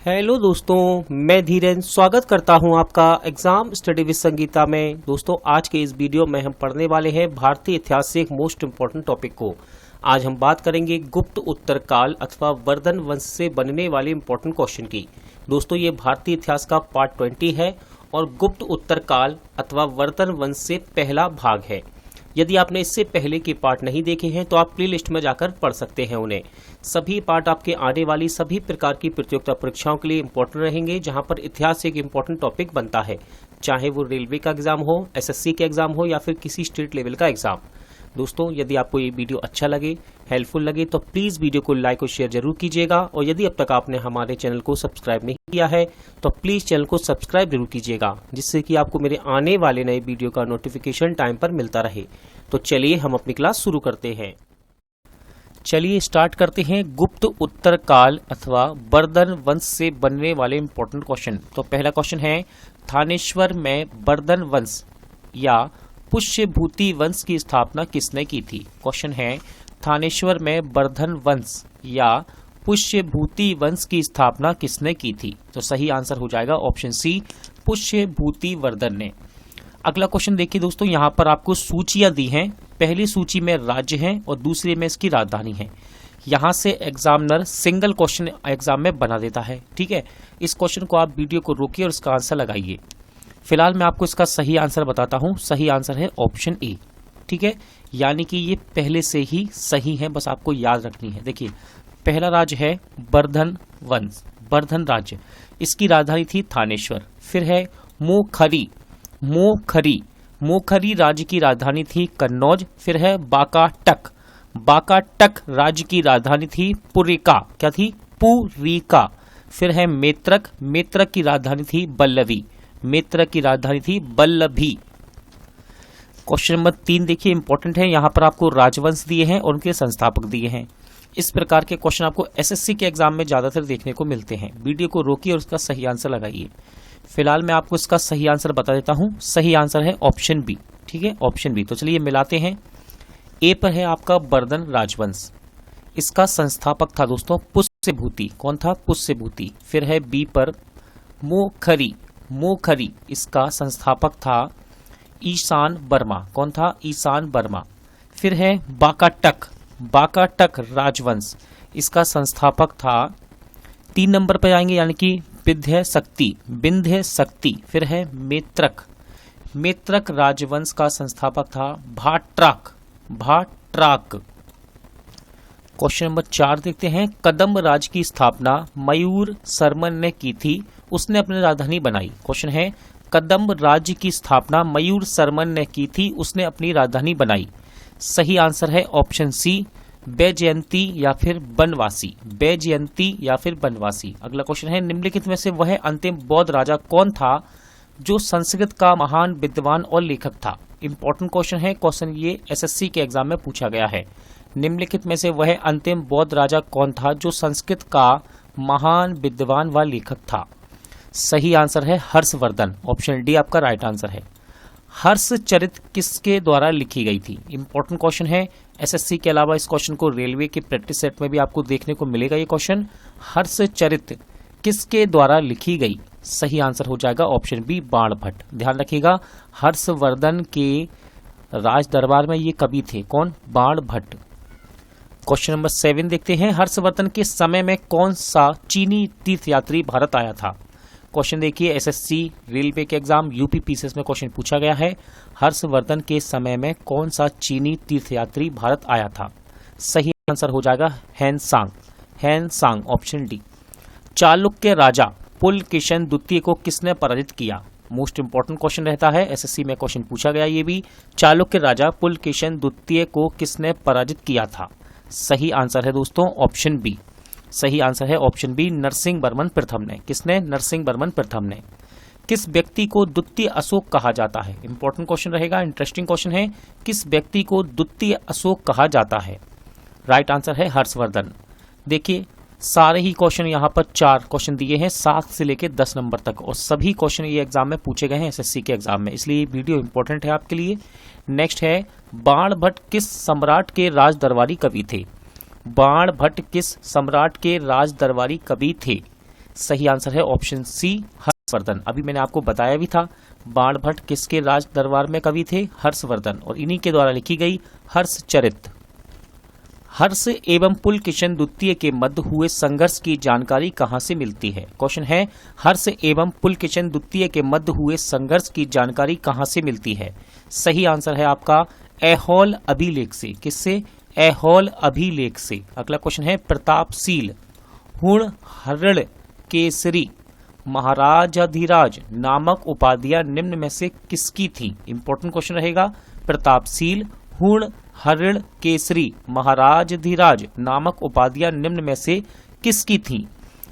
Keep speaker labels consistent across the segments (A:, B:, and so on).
A: Hello दोस्तों, मैं धीरेन स्वागत करता हूं आपका एग्जाम स्टडी विद संगीता में। दोस्तों, आज के इस वीडियो में हम पढ़ने वाले हैं भारतीय इतिहास से एक मोस्ट इम्पोर्टेंट टॉपिक को। आज हम बात करेंगे गुप्त उत्तर काल अथवा वर्धन वंश से बनने वाले इम्पोर्टेंट क्वेश्चन की। दोस्तों, ये भारतीय इतिहास का पार्ट 20 है और गुप्त उत्तर काल अथवा वर्धन वंश से पहला भाग है। यदि आपने इससे पहले के पार्ट नहीं देखे हैं तो आप प्लेलिस्ट में जाकर पढ़ सकते हैं उन्हें। सभी पार्ट आपके आने वाली सभी प्रकार की प्रतियोगिता परीक्षाओं के लिए इंपॉर्टेंट रहेंगे, जहां पर इतिहास एक इंपॉर्टेंट टॉपिक बनता है, चाहे वो रेलवे का एग्जाम हो, एसएससी का एग्जाम हो या फिर किसी स्टेट लेवल का एग्जाम। दोस्तों, यदि आपको ये वीडियो अच्छा लगे, हेल्पफुल लगे तो प्लीज़ वीडियो को लाइक और शेयर जरूर कीजिएगा। और यदि अब तक आपने हमारे चैनल को सब्सक्राइब नहीं किया है तो प्लीज़ चैनल को सब्सक्राइब जरूर कीजिएगा, जिससे कि आपको मेरे आने वाले नए वीडियो का नोटिफिकेशन टाइम पर मिलता रहे। तो चलिए हम अपनी क्लास शुरू करते हैं। चलिए स्टार्ट करते हैं गुप्त उत्तर काल अथवा वर्धन वंश से बनने वाले इंपॉर्टेंट क्वेश्चन। तो पहला क्वेश्चन है, थानेश्वर में वर्धन वंश या पुष्यभूति वंश की स्थापना किसने की थी? क्वेश्चन है, थानेश्वर में वर्धन वंश या पुष्यभूति वंश की स्थापना किसने की थी? तो सही आंसर हो जाएगा ऑप्शन सी, पुष्यभूति वर्धन ने। अगला क्वेश्चन देखिए दोस्तों, यहाँ पर आपको सूचियां दी हैं। पहली सूची में राज्य हैं और दूसरी में इसकी राजधानी है। यहाँ से एग्जामिनर सिंगल क्वेश्चन एग्जाम में बना देता है, ठीक है। इस क्वेश्चन को आप वीडियो को रोकिए और इसका आंसर लगाइए। फिलहाल मैं आपको इसका सही आंसर बताता हूँ। सही आंसर है ऑप्शन ए, ठीक है। यानी कि ये पहले से ही सही है, बस आपको याद रखनी है। देखिए, पहला राज्य है वर्धन वंश, वर्धन राज्य, इसकी राजधानी थी थानेश्वर। फिर है मोखरी, मोखरी, मोखरी राज्य की राजधानी थी कन्नौज। फिर है बाकाटक, बाकाटक राज्य की राजधानी थी पुरिका, क्या थी? पुरिका। फिर है मेत्रक, मेत्रक की राजधानी थी बल्लभी, मेत्रक की राजधानी थी बल्लभी। क्वेश्चन नंबर 3 देखिए, इंपॉर्टेंट है। यहाँ पर आपको राजवंश दिए हैं और उनके संस्थापक दिए हैं। इस प्रकार के क्वेश्चन आपको एसएससी के एग्जाम में ज्यादातर देखने को मिलते हैं। वीडियो को रोकिए और उसका सही आंसर लगाइए। फिलहाल मैं आपको इसका सही आंसर बता देता हूं। सही आंसर है ऑप्शन बी, ठीक है, ऑप्शन बी। तो चलिए मिलाते हैं। ए पर है आपका वर्धन राजवंश, इसका संस्थापक था दोस्तों पुष्यभूति। कौन था? पुष्यभूति। फिर है बी पर मोखरी, मोखरी, इसका संस्थापक था ईशान वर्मा। कौन था? ईशान वर्मा। फिर है बाकाटक, बाकाटक राजवंश, इसका संस्थापक था 3 नंबर पर आएंगे, यानी कि विंध्य शक्ति, विंध्य शक्ति। फिर है मेत्रक, मेत्रक राजवंश का संस्थापक था भाट्राक, भाट्राक। क्वेश्चन नंबर 4 देखते हैं। कदम्ब राज की स्थापना मयूर शर्मन ने की थी, उसने अपनी राजधानी बनाई। क्वेश्चन है, कदम्ब राज्य की स्थापना मयूर शर्मन ने की थी, उसने अपनी राजधानी बनाई। सही आंसर है ऑप्शन सी, बैजयंती या फिर बनवासी, बैजयंती या फिर बनवासी। अगला क्वेश्चन है, निम्नलिखित में से वह अंतिम बौद्ध राजा कौन था जो संस्कृत का महान विद्वान और लेखक था? इंपॉर्टेंट क्वेश्चन है, क्वेश्चन ये एसएससी के एग्जाम में पूछा गया है। निम्नलिखित में से वह अंतिम बौद्ध राजा कौन था जो संस्कृत का महान विद्वान व लेखक था? सही आंसर है हर्षवर्धन, ऑप्शन डी आपका राइट आंसर है। हर्षचरित किसके द्वारा लिखी गई थी? इंपॉर्टेंट क्वेश्चन है। एसएससी के अलावा इस क्वेश्चन को रेलवे के प्रैक्टिस सेट में भी आपको देखने को मिलेगा। ये क्वेश्चन हर्षचरित किसके द्वारा लिखी गई? सही आंसर हो जाएगा ऑप्शन बी, बाणभट्ट। ध्यान रखिएगा, हर्षवर्धन के राज दरबार में ये कवि थे। कौन? बाणभट्ट। क्वेश्चन नंबर 7 देखते हैं। हर्षवर्धन के समय में कौन सा चीनी तीर्थयात्री भारत आया था? क्वेश्चन देखिए, एसएससी रेलवे के एग्जाम यूपी पीसीएस में क्वेश्चन पूछा गया है। हर्षवर्धन के समय में कौन सा चीनी तीर्थयात्री भारत आया था? सही आंसर हो जाएगा हैनसांग, हैनसांग, ऑप्शन डी। चालुक्य राजा पुलकेशिन द्वितीय को किसने पराजित किया? मोस्ट इंपॉर्टेंट क्वेश्चन रहता है, एसएससी में क्वेश्चन पूछा गया ये भी। चालुक्य राजा पुलकेशिन द्वितीय को किसने पराजित किया था? सही आंसर है दोस्तों ऑप्शन बी, सही आंसर है ऑप्शन बी, नरसिंह वर्मन प्रथम ने। किसने? नरसिंह वर्मन प्रथम ने। किस व्यक्ति को द्वितीय अशोक कहा जाता है? इंपॉर्टेंट क्वेश्चन रहेगा, इंटरेस्टिंग क्वेश्चन है। किस व्यक्ति को द्वितीय अशोक कहा जाता है? राइट आंसर है हर्षवर्धन। देखिए, सारे ही क्वेश्चन यहाँ पर 4 क्वेश्चन दिए हैं 7 से लेकर 10 नंबर तक, और सभी क्वेश्चन ये एग्जाम में पूछे गए हैं एसएससी के एग्जाम में, इसलिए ये वीडियो इंपॉर्टेंट है आपके लिए। नेक्स्ट है, बाणभट्ट किस सम्राट के राज दरबारी कवि थे? बाणभट्ट किस सम्राट के राज दरबारी कवि थे? सही आंसर है ऑप्शन सी हर्षवर्धन। अभी मैंने आपको बताया भी था बाणभट्ट किसके राज दरबार में कवि थे, हर्षवर्धन, और इन्हीं के द्वारा लिखी गई हर्षचरित। हर्ष एवं पुलकेशिन द्वितीय के मध्य हुए संघर्ष की जानकारी कहां से मिलती है? क्वेश्चन है हर्ष एवं पुलकेशिन द्वितीय के मध्य हुए संघर्ष की जानकारी कहां से मिलती है? सही आंसर है आपका ऐहोल अभिलेख से। किससे? ऐहोल अभिलेख से। अगला क्वेश्चन है प्रतापशील, हुण, हरिण, केसरी, महाराजाधिराज नामक उपाधियां निम्न में से किसकी थी? इंपॉर्टेंट क्वेश्चन रहेगा। प्रतापशील, हुण, हरिण, केसरी, महाराजाधिराज नामक उपाधियां निम्न में से किसकी थी?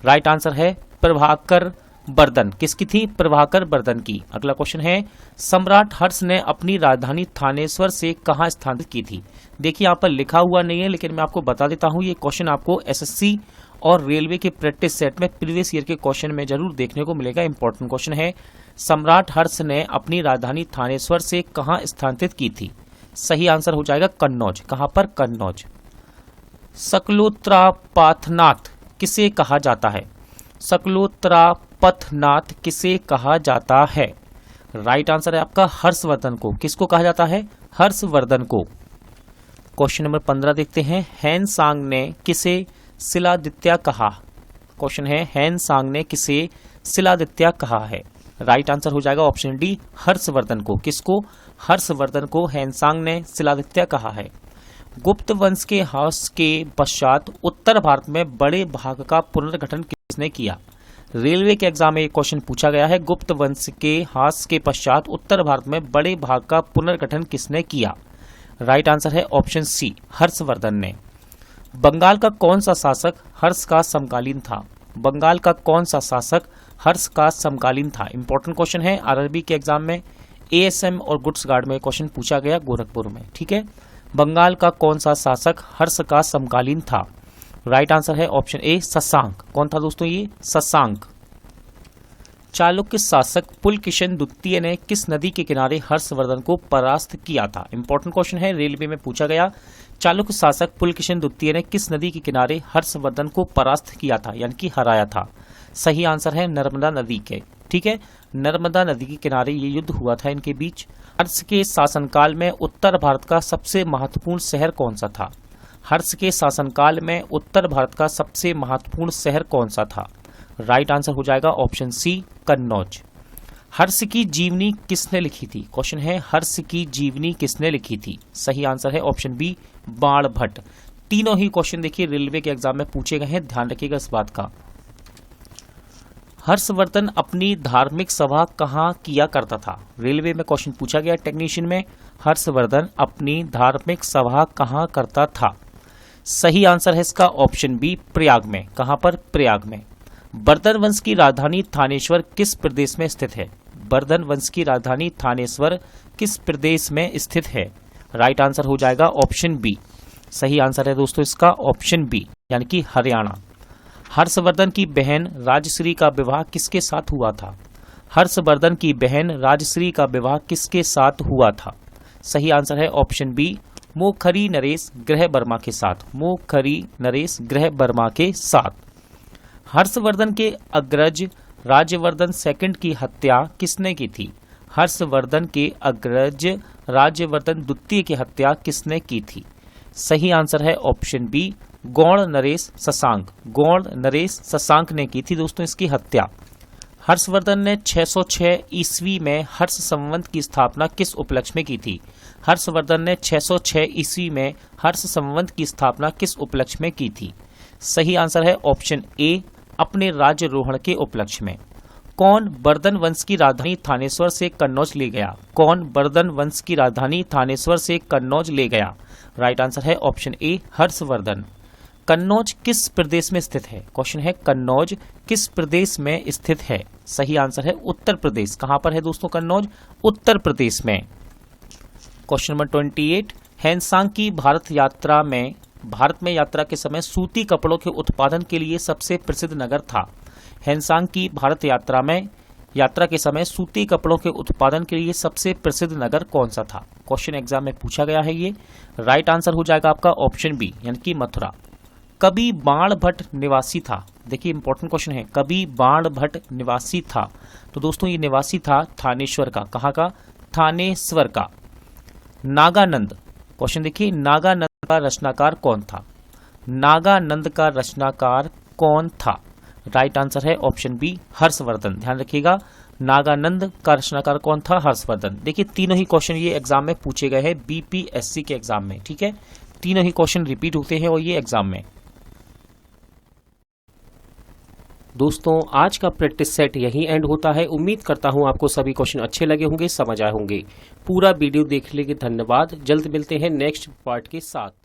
A: राइट आंसर है प्रभाकर बर्धन। किसकी थी? प्रभाकर बर्धन की। अगला क्वेश्चन है सम्राट हर्ष ने अपनी राजधानी थानेश्वर से कहां स्थानांतरित की थी? देखिए यहाँ पर लिखा हुआ नहीं है, लेकिन मैं आपको बता देता हूं, ये क्वेश्चन आपको एसएससी और रेलवे के प्रैक्टिस सेट में प्रीवियस ईयर के क्वेश्चन में जरूर देखने को मिलेगा। इंपॉर्टेंट क्वेश्चन है सम्राट हर्ष ने अपनी राजधानी थानेश्वर से कहां स्थानांतरित की थी? सही आंसर हो जाएगा कन्नौज। कहां पर? कन्नौज। सकलोत्रापथनाथ किसे कहा जाता है? सकलोत्रापथनाथ किसे कहा जाता है? राइट आंसर है आपका हर्षवर्धन को। किसको कहा जाता है? हर्षवर्धन को। क्वेश्चन नंबर 15 देखते हैं। हैन सांग ने किसे शिलादित्य कहा? क्वेश्चन है हैन सांग ने किसे शिलादित्य कहा है? राइट आंसर हो जाएगा ऑप्शन डी हर्षवर्धन को। किसको? हर्षवर्धन को हैनसांग ने शिलादित्य कहा है। गुप्त वंश के ह्रास के पश्चात उत्तर भारत में बड़े भाग का पुनर्गठन किसने किया? रेलवे के एग्जाम में क्वेश्चन पूछा गया है, गुप्त वंश के ह्रास के पश्चात उत्तर भारत में बड़े भाग का पुनर्गठन किसने किया? राइट आंसर है ऑप्शन सी हर्षवर्धन ने। बंगाल का कौन सा शासक हर्ष का समकालीन था? बंगाल का कौन सा शासक हर्ष का समकालीन था? इंपॉर्टेंट क्वेश्चन है, आरआरबी के एग्जाम में, एएसएम और गुड्स गार्ड में क्वेश्चन पूछा गया गोरखपुर में। ठीक है, बंगाल का कौन सा शासक हर्ष का समकालीन था? राइट आंसर है ऑप्शन ए शशांक। कौन था दोस्तों? ये शशांक। चालुक्य शासक पुलकेशिन द्वितीय ने किस नदी के किनारे हर्षवर्धन को परास्त किया था? इंपॉर्टेंट क्वेश्चन है, रेलवे में पूछा गया। चालुक्य शासक पुलकेशिन द्वितीय ने किस नदी के किनारे हर्षवर्धन को परास्त किया था, यानी कि हराया था? सही आंसर है नर्मदा नदी के। ठीक है, नर्मदा नदी के किनारे ये युद्ध हुआ था इनके बीच। हर्ष के शासनकाल में उत्तर भारत का सबसे महत्वपूर्ण शहर कौन सा था? हर्ष के शासनकाल में उत्तर भारत का सबसे महत्वपूर्ण शहर कौन सा था? राइट आंसर हो जाएगा ऑप्शन सी कन्नौज। हर्ष की जीवनी किसने लिखी थी? क्वेश्चन है हर्ष की जीवनी किसने लिखी थी? सही आंसर है ऑप्शन बी बाणभट्ट। तीनों ही क्वेश्चन देखिए रेलवे के एग्जाम में पूछे गए हैं, ध्यान रखिएगा इस बात का। हर्षवर्धन अपनी धार्मिक सभा कहाँ किया करता था? रेलवे में क्वेश्चन पूछा गया टेक्नीशियन में, हर्षवर्धन अपनी धार्मिक सभा कहाँ करता था? सही आंसर है इसका ऑप्शन बी प्रयाग में। कहाँ पर? प्रयाग में। बर्धन वंश की राजधानी थानेश्वर किस प्रदेश में स्थित है? बर्धन वंश की राजधानी थानेश्वर किस प्रदेश में स्थित है? राइट आंसर हो जाएगा ऑप्शन बी। सही आंसर है दोस्तों इसका ऑप्शन बी, यानी कि हरियाणा। हर्षवर्धन की बहन राजश्री का विवाह किसके साथ हुआ था? हर्षवर्धन की बहन राजश्री का विवाह किसके साथ हुआ था? सही आंसर है ऑप्शन बी मोखरी नरेश ग्रह वर्मा के साथ। मोखरी नरेश ग्रह वर्मा के साथ। हर्षवर्धन के अग्रज राज्यवर्धन सेकंड की हत्या किसने की थी? हर्षवर्धन के अग्रज राज्यवर्धन द्वितीय की हत्या किसने की थी? सही आंसर है ऑप्शन बी गौड़ नरेश शशांक। गौड़ नरेश शशांक ने की थी दोस्तों इसकी हत्या। हर्षवर्धन ने 606 ईस्वी में हर्ष संवत की स्थापना किस उपलक्ष्य में की थी? हर्षवर्धन ने 606 ईस्वी में हर्ष संवत की स्थापना किस उपलक्ष्य में की थी? सही आंसर है ऑप्शन ए अपने राज्यरोहण के उपलक्ष्य में। कौन बर्धन वंश की राजधानी थानेश्वर से कन्नौज ले गया? कौन बर्धन वंश की राजधानी थानेश्वर से कन्नौज ले गया? राइट आंसर है ऑप्शन ए हर्षवर्धन। कन्नौज किस प्रदेश में स्थित है? क्वेश्चन है कन्नौज किस प्रदेश में स्थित है? सही आंसर है उत्तर प्रदेश। कहां पर है दोस्तों कन्नौज? उत्तर प्रदेश में। क्वेश्चन नंबर 28, हैनसांग की भारत में यात्रा के समय सूती कपड़ों के उत्पादन के लिए सबसे प्रसिद्ध नगर था। हैनसांग की भारत यात्रा के समय सूती कपड़ों के उत्पादन के लिए सबसे प्रसिद्ध नगर कौन सा था? क्वेश्चन एग्जाम में पूछा गया है ये। राइट आंसर हो जाएगा आपका ऑप्शन बी, यानी कि मथुरा। कवि बाणभट्ट निवासी था।
B: देखिए इंपॉर्टेंट क्वेश्चन है, कवि बाण भट्ट निवासी था। तो दोस्तों ये निवासी था थानेश्वर का। कहाँ का? थानेश्वर का। नागानंद, क्वेश्चन देखिए, नागानंद का रचनाकार कौन था? नागानंद का रचनाकार कौन था? राइट आंसर है ऑप्शन बी, हर्षवर्धन। ध्यान रखिएगा, नागानंद का रचनाकार कौन था? हर्षवर्धन। देखिए तीनों ही क्वेश्चन ये एग्जाम में पूछे गए हैं, बीपीएससी के एग्जाम में। ठीक है, तीनों ही क्वेश्चन रिपीट होते हैं और ये एग्जाम में।
A: दोस्तों आज का प्रैक्टिस सेट यहीं एंड होता है। उम्मीद करता हूं आपको सभी क्वेश्चन अच्छे लगे होंगे, समझ आए होंगे। पूरा वीडियो देखने के लिए धन्यवाद। जल्द मिलते हैं नेक्स्ट पार्ट के साथ।